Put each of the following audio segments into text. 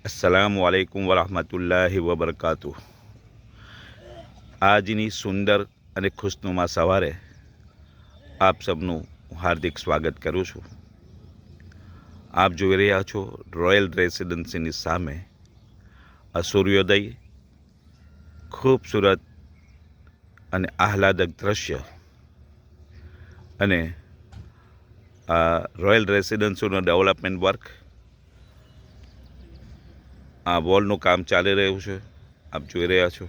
अस्सलामु अलैकुम वरहमतुल्लाहि वबरकातुह। આજની સુંદર અને ખુશનુમા સવારે આપ સબનું હાર્દિક સ્વાગત કરું છું। આપ જોઈ રહ્યા છો રોયલ રેસિડેન્સીની સામે આ સૂર્યોદય, ખૂબસૂરત અને આહલાદક દ્રશ્ય અને આ રોયલ રેસિડેન્સીનું ડેવલપમેન્ટ વર્ક, આ વોલનું કામ ચાલી રહ્યું છે, આપ જોઈ રહ્યા છો।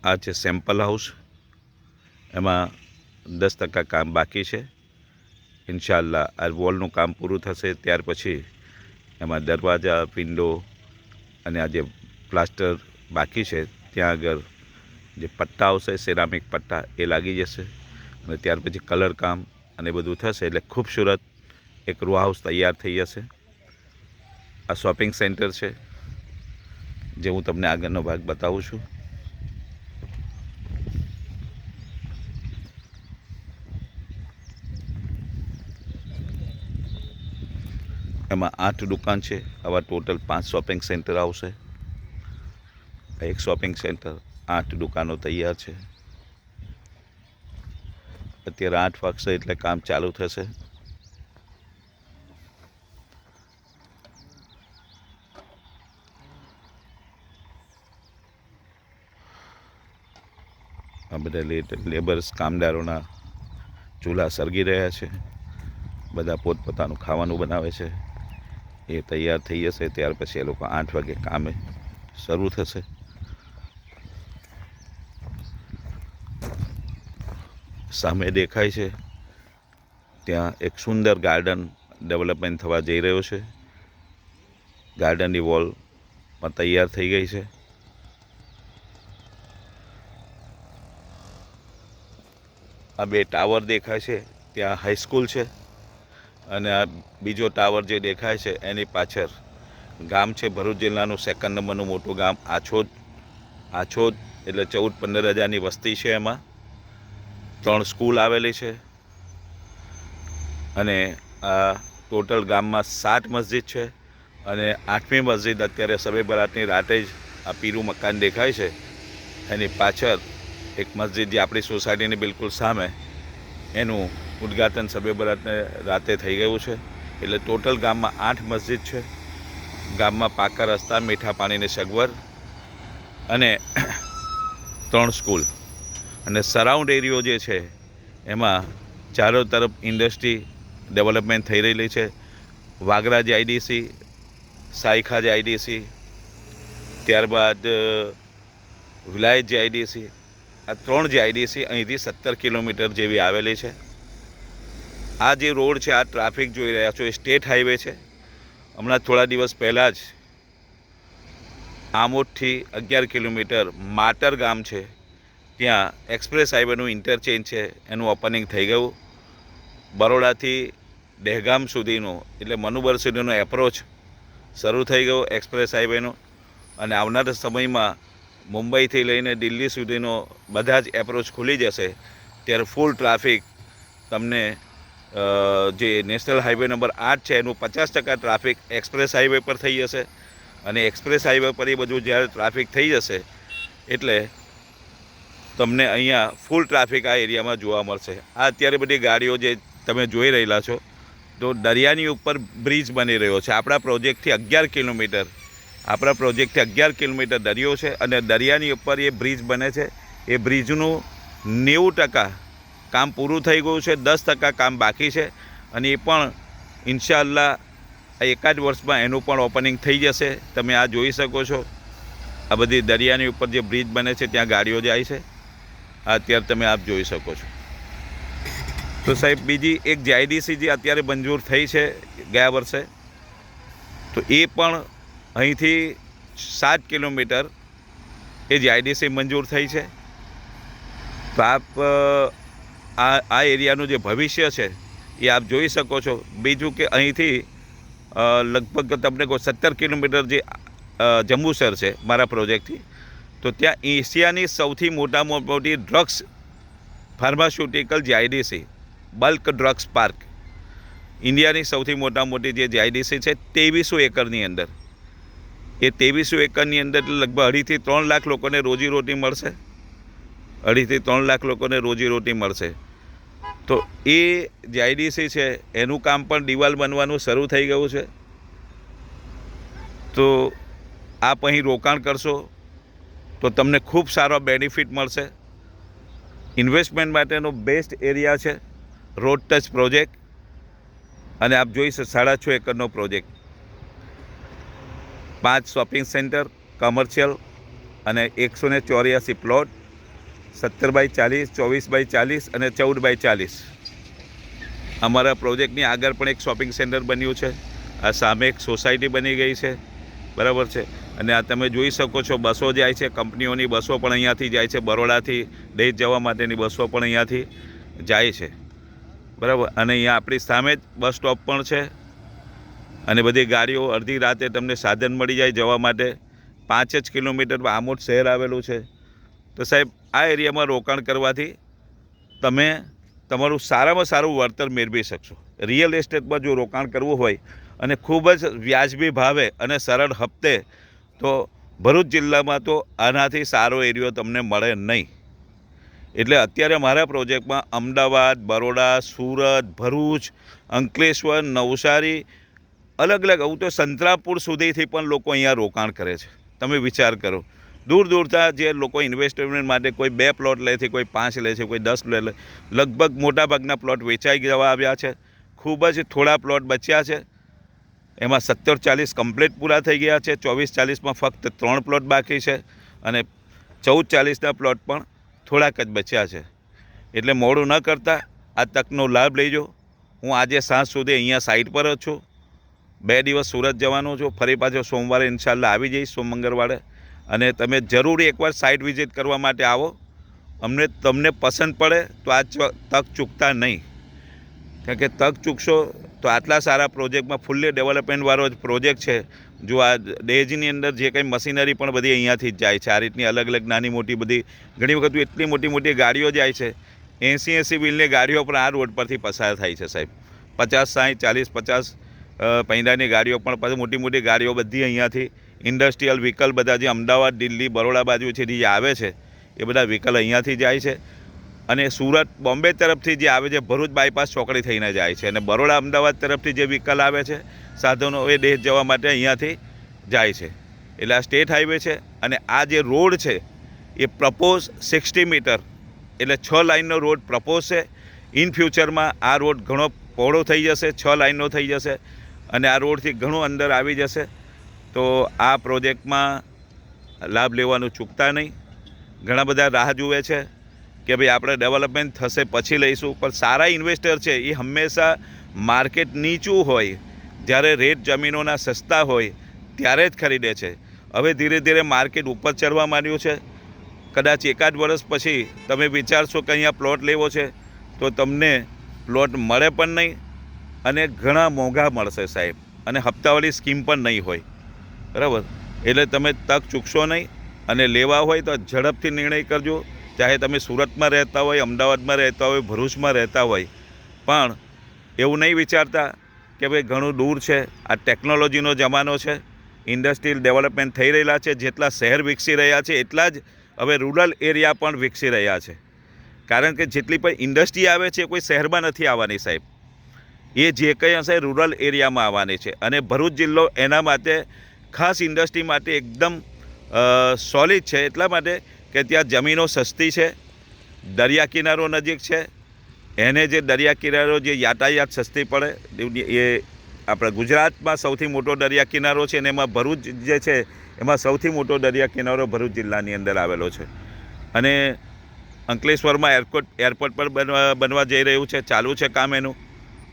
આ છે સેમ્પલ હાઉસ, એમાં 10% કામ બાકી છે। ઇન્શાઅલ્લાહ આ વોલનું કામ પૂરું થશે ત્યાર પછી એમાં દરવાજા, વિન્ડો અને આ જે પ્લાસ્ટર બાકી છે ત્યાં આગળ જે પટ્ટા આવશે, સિરામિક પટ્ટા, એ લાગી જશે અને ત્યાર પછી કલર કામ અને બધું થશે એટલે ખૂબસૂરત એક રો હાઉસ તૈયાર થઈ જશે। આ શોપિંગ સેન્ટર છે જે હું તમને આગળનો ભાગ બતાવું છું। એમાં 8 દુકાન છે, આવા ટોટલ 5 શોપિંગ સેન્ટર આવશે। એક શોપિંગ સેન્ટર, 8 દુકાનો તૈયાર છે। અત્યારે 8 વાગશે એટલે કામ ચાલુ થશે। આ બધા લેબર્સ, કામદારોના ચૂલા સળગી રહ્યા છે, બધા પોતપોતાનું ખાવાનું બનાવે છે। એ તૈયાર થઈ જશે ત્યાર પછી એ લોકો 8 વાગે કામે શરૂ થશે। સામે દેખાય છે ત્યાં એક સુંદર ગાર્ડન ડેવલપમેન્ટ થવા જઈ રહ્યો છે। ગાર્ડનની વોલ પણ તૈયાર થઈ ગઈ છે। આ 2 ટાવર દેખાય છે, ત્યાં હાઈસ્કૂલ છે અને આ બીજો ટાવર જે દેખાય છે એની પાછળ ગામ છે, ભરૂચ જિલ્લાનું 2nd નંબરનું મોટું ગામ આછોદ। આછોદ એટલે 14-15 હજારની વસ્તી છે, એમાં 3 સ્કૂલ આવેલી છે અને આ ટોટલ ગામમાં 7 મસ્જિદ છે અને 8મી મસ્જિદ અત્યારે શબે બરાતની રાતે જ આ પીરું મકાન દેખાય છે એની પાછળ એક મસ્જિદ જે આપણી સોસાયટીની બિલકુલ સામે, એનું ઉદ્ઘાટન શબે બરાતને રાતે થઈ ગયું છે। એટલે ટોટલ ગામમાં 8 મસ્જિદ છે। ગામમાં પાકા રસ્તા, મીઠા પાણીની સગવડ અને 3 સ્કૂલ અને સરાઉન્ડ એરિયો જે છે એમાં ચારો તરફ ઇન્ડસ્ટ્રી ડેવલપમેન્ટ થઈ રહેલી છે। વાગરા આઈડીસી, સાયખા આઈડીસી, ત્યારબાદ વિલાયત આઈડીસી, આ 3 આઈડીસી અહીંથી 17 કિલોમીટર જેવી આવેલી છે। આ જે રોડ છે, આ ટ્રાફિક જોઈ રહ્યા છો, એ સ્ટેટ હાઈવે છે। હમણાં થોડા દિવસ પહેલાં જ આમોદથી 11 કિલોમીટર માટર ગામ છે, ત્યાં એક્સપ્રેસ હાઈવેનું ઇન્ટરચેન્જ છે, એનું ઓપનિંગ થઈ ગયું। બરોડાથી દહેગામ સુધીનો એટલે મનુબર સુધીનો એપ્રોચ શરૂ થઈ ગયો એક્સપ્રેસ હાઈવેનો અને આવનારા સમયમાં મુંબઈથી લઈને દિલ્હી સુધીનો બધા જ એપ્રોચ ખુલી જશે ત્યારે ફૂલ ટ્રાફિક તમને જે નેશનલ હાઈવે નંબર 8 છે એનું 50% ટ્રાફિક એક્સપ્રેસ હાઈવે પર થઈ જશે અને એક્સપ્રેસ હાઈવે પર એ બધું જ્યારે ટ્રાફિક થઈ જશે એટલે તમને અહીંયા ફૂલ ટ્રાફિક આ એરિયામાં જોવા મળશે। આ અત્યારે બધી ગાડીઓ જે તમે જોઈ રહેલા છો, તો દરિયાની ઉપર બ્રિજ બની રહ્યો છે। આપણા પ્રોજેક્ટથી 11 કિલોમીટર દરિયો છે અને દરિયાની ઉપર એ બ્રિજ બને છે। એ બ્રિજનું 90% કામ પૂરું થઈ ગયું છે, 10% કામ બાકી છે અને એ પણ ઇન્શાઅલ્લાહ એકાદ વર્ષમાં એનું પણ ઓપનિંગ થઈ જશે। તમે આ જોઈ શકો છો, આ બધી દરિયાની ઉપર જે બ્રિજ બને છે ત્યાં ગાડીઓ જાય છે, આ અત્યારે તમે આપ જોઈ શકો છો। તો સાહેબ બીજી એક આઈડીસી જે અત્યારે મંજૂર થઈ છે ગયા વર્ષે, તો એ પણ અહીંથી 7 કિલોમીટર એ આઈડીસી મંજૂર થઈ છે। તો આપ આ એરિયાનું જે ભવિષ્ય છે એ આપ જોઈ શકો છો. બીજું કે અહીંથી લગભગ તમને કહો 17 કિલોમીટર જે જંબુસર છે મારા પ્રોજેક્ટથી, તો ત્યાં એશિયાની સૌથી મોટામાં મોટી drugs pharmaceutical GIDC bulk drugs park, ઇન્ડિયાની સૌથી મોટી જે જીઆઈડીસી છે 2300 એકરની અંદર. એ 2300 એકરની અંદર લગભગ 2.5 થી 3 લાખ લોકોને રોજીરોટી મળશે. 2.5 થી 3 લાખ લોકોને રોજીરોટી મળશે. તો એ જીઆઈડીસી છે એનું કામ પણ દિવાલ બનવાનું શરૂ થઈ ગયું છે. તો આપ અહીં રોકાણ કરશો તો તમને ખૂબ સારો બેનિફિટ મળશે. ઇન્વેસ્ટમેન્ટ માટેનો બેસ્ટ એરિયા છે રોડ ટચ પ્રોજેક્ટ. અને આપ જોઈ 6.5 એકરનો પ્રોજેક્ટ, 5 શોપિંગ સેન્ટર કમર્શિયલ અને 184 પ્લોટ, 17x40, 24x40 અને 14x40. અમારા પ્રોજેક્ટની આગળ પણ એક શોપિંગ સેન્ટર બન્યું છે. આ સામે એક સોસાયટી બની ગઈ છે, બરાબર છે. અને આ તમે જોઈ શકો છો બસો જાય છે, કંપનીઓની બસો પણ અહીંયાથી જાય છે. બરોડાથી દહેજ જવા માટેની બસો પણ અહીંયાથી જાય છે, બરાબર. અને અહીંયા આપણી સામે જ બસ સ્ટોપ પણ છે. અને બધી ગાડીઓ અડધી રાતે તમને સાધન મળી જાય જવા માટે. 5 જ કિલોમીટર આમોદ શહેર આવેલું છે. તો સાહેબ આ એરિયામાં રોકાણ કરવાથી તમે તમારું સારામાં સારું વળતર મેળવી શકશો. રિયલ એસ્ટેટમાં જો રોકાણ કરવું હોય અને ખૂબ જ વ્યાજબી ભાવે અને સરળ હપ્તે, તો ભરૂચ જિલ્લામાં તો આનાથી સારો એરિયો તમને મળે નહીં. એટલે અત્યારે મારા પ્રોજેક્ટમાં અમદાવાદ, બરોડા, સુરત, ભરૂચ, અંકલેશ્વર, નવસારી, અલગ અલગ, હું તો સંતરામપુર સુધીથી પણ લોકો અહીંયા રોકાણ કરે છે. તમે વિચાર કરો, દૂર દૂરથી જે લોકો ઇન્વેસ્ટમેન્ટ માટે કોઈ 2 પ્લોટ લે છે, કોઈ 5 લે છે, કોઈ 10 લે. લગભગ મોટાભાગના પ્લોટ વેચાઈ જવા આવ્યા છે. ખૂબ જ થોડા પ્લોટ બચ્યા છે. એમાં 17-40 કમ્પ્લીટ પૂરા થઈ ગયા છે. 24-40માં ફક્ત 3 પ્લોટ બાકી છે અને 14-40ના પ્લોટ પણ થોડાક જ બચ્યા છે. એટલે મોડું ન કરતાં આ તકનો લાભ લેજો. હું આજે સાંજ સુધી અહીંયા સાઇટ પર જ છું. 2 દિવસ સુરત જવાનો છું. ફરી પાછો સોમવારે ઇન્શાલ્લાહ આવી જઈશ, સોમ મંગળવારે. અને તમે જરૂરી એકવાર સાઇટ વિઝિટ કરવા માટે આવો. તમને પસંદ પડે તો આ તક ચૂકતા નહીં, કારણ કે તક ચૂકશો તો આટલા સારા પ્રોજેક્ટમાં ફૂલ્લી ડેવલપમેન્ટવાળો જ પ્રોજેક્ટ છે. જો આ દહેજની અંદર જે કંઈ મશીનરી પણ બધી અહીંયાથી જ જાય છે. આ રીતની અલગ અલગ નાની મોટી બધી ઘણી વખત એટલી મોટી મોટી ગાડીઓ જાય છે. 80 વ્હીલની ગાડીઓ પણ આ રોડ પરથી પસાર થાય છે સાહેબ. 50, 60, 40, 50 પૈડાની ગાડીઓ પણ પાછી મોટી મોટી ગાડીઓ બધી અહીંયાથી ઇન્ડસ્ટ્રીયલ વ્હીકલ બધા જે અમદાવાદ, દિલ્હી, બરોડા બાજુથી જે આવે છે એ બધા વ્હીકલ અહીંયાથી જાય છે. અને સુરત, બોમ્બે તરફથી જે આવે છે ભરૂચ બાયપાસ ચોકડી થઈને જાય છે. અને બરોડા, અમદાવાદ તરફથી જે વ્હીકલ આવે છે સાધનો, એ દેશ જવા માટે અહીંયાથી જાય છે. એટલે આ સ્ટેટ હાઈવે છે. અને આ જે રોડ છે એ પ્રપોઝ 60 મીટર, એટલે 6 લાઇનનો રોડ પ્રપોઝ છે. ઇન ફ્યુચરમાં આ રોડ ઘણો પહોળો થઈ જશે, 6 લાઇનનો થઈ જશે અને આ રોડથી ઘણું અંદર આવી જશે. તો આ પ્રોજેક્ટમાં લાભ લેવાનું ચૂકતા નહીં. ઘણા બધા રાહ જુએ છે કે ભાઈ આપણે ડેવલપમેન્ટ થશે પછી લઈશું, પણ સારા ઇન્વેસ્ટર છે એ હંમેશા માર્કેટ નીચું હોય, જ્યારે રેટ જમીનોના સસ્તા હોય ત્યારે જ ખરીદે છે. હવે ધીરે ધીરે માર્કેટ ઉપર ચડવા માંડ્યું છે. કદાચ 1-8 વર્ષ પછી તમે વિચારશો કે અહીંયા પ્લોટ લેવો છે તો તમને પ્લોટ મળે પણ નહીં અને ઘણા મોંઘા મળશે સાહેબ. અને હપ્તાવાળી સ્કીમ પણ નહીં હોય, બરાબર. એટલે તમે તક ચૂકશો નહીં. અને લેવા હોય તો ઝડપથી નિર્ણય કરજો. ચાહે તમે સુરતમાં રહેતા હોય, અમદાવાદમાં રહેતા હોય, ભરૂચમાં રહેતા હોય, પણ એવું નહીં વિચારતા કે ભાઈ ઘણું દૂર છે. આ ટેકનોલોજીનો જમાનો છે. ઇન્ડસ્ટ્રીયલ ડેવલપમેન્ટ થઈ રહેલા છે. જેટલા શહેર વિકસી રહ્યા છે એટલા જ હવે રૂરલ એરિયા પણ વિકસી રહ્યા છે. કારણ કે જેટલી પણ ઇન્ડસ્ટ્રી આવે છે કોઈ શહેરમાં નથી આવવાની સાહેબ. એ જે કંઈ હશે રૂરલ એરિયામાં આવવાની છે. અને ભરૂચ જિલ્લો એના માટે ખાસ ઇન્ડસ્ટ્રી માટે એકદમ સોલિડ છે. એટલા માટે કે ત્યાં જમીનો સસ્તી છે, દરિયા કિનારો નજીક છે. એને જે દરિયા કિનારો જે યાતાયાત સસ્તી પડે, એ આપણા ગુજરાતમાં સૌથી મોટો દરિયા કિનારો છે. અને એમાં ભરૂચ જે છે એમાં સૌથી મોટો દરિયા કિનારો ભરૂચ જિલ્લાની અંદર આવેલો છે. અને અંકલેશ્વરમાં એરપોર્ટ પર બનવા જઈ રહ્યું છે, ચાલુ છે કામ એનું.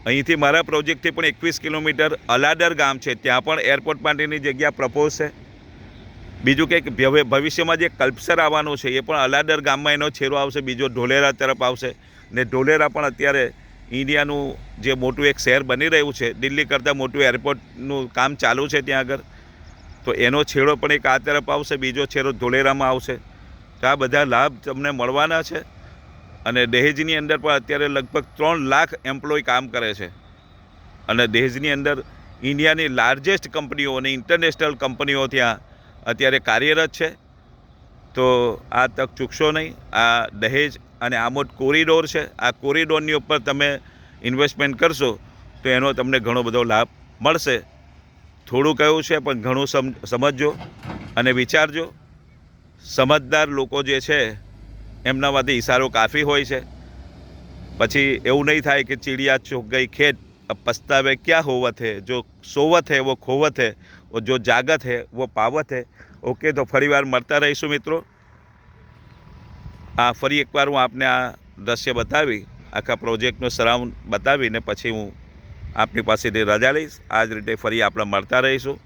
અહીંથી મારા પ્રોજેક્ટથી પણ 21 કિલોમીટર અલાદર ગામ છે, ત્યાં પણ એરપોર્ટ માટેની જગ્યા પ્રપોઝ છે. બીજું કંઈક ભવિષ્યમાં જે કલ્પસર આવવાનું છે એ પણ અલાડર ગામમાં એનો છેરો આવશે, બીજો ઢોલેરા તરફ આવશે. ને ઢોલેરા પણ અત્યારે ઇન્ડિયાનું જે મોટું એક શહેર બની રહ્યું છે, દિલ્હી કરતાં મોટું એરપોર્ટનું કામ ચાલુ છે ત્યાં આગળ, તો એનો છેડો પણ એક આ તરફ આવશે, બીજો છેડો ઢોલેરામાં આવશે. તો આ બધા લાભ તમને મળવાના છે. અને દહેજની અંદર પણ અત્યારે લગભગ 3 લાખ એમ્પ્લોય કામ કરે છે. અને દહેજની અંદર ઇન્ડિયાની લાર્જેસ્ટ કંપનીઓ અને ઇન્ટરનેશનલ કંપનીઓ ત્યાં અત્યારે કાર્યરત છે. તો આ તક ચૂકશો નહીં. આ દહેજ અને આમોદ કોરિડોર છે, આ કોરિડોરની ઉપર તમે ઇન્વેસ્ટમેન્ટ કરશો તો એનો તમને ઘણો બધો લાભ મળશે. થોડું કહ્યું છે પણ ઘણું સમજજો અને વિચારજો. સમજદાર લોકો જે છે એમનામાંથી ઇશારો કાફી હોય છે. પછી એવું નહીં થાય કે ચીડિયા ચોક ગઈ ખેત, अब पछतावे क्या होवत है, जो सोवत है वो खोवत है, और जो जागत है वो पावत है. ઓકે, તો ફરીવાર મળતા રહીશું મિત્રો. ફરી એકવાર હું આપને આ દ્રશ્ય બતાવી, આખા પ્રોજેક્ટનો સરાઉન્ડ બતાવીને પછી હું આપની પાસેથી રજા લઈશ. આ જ રીતે ફરી આપણે મળતા રહીશું.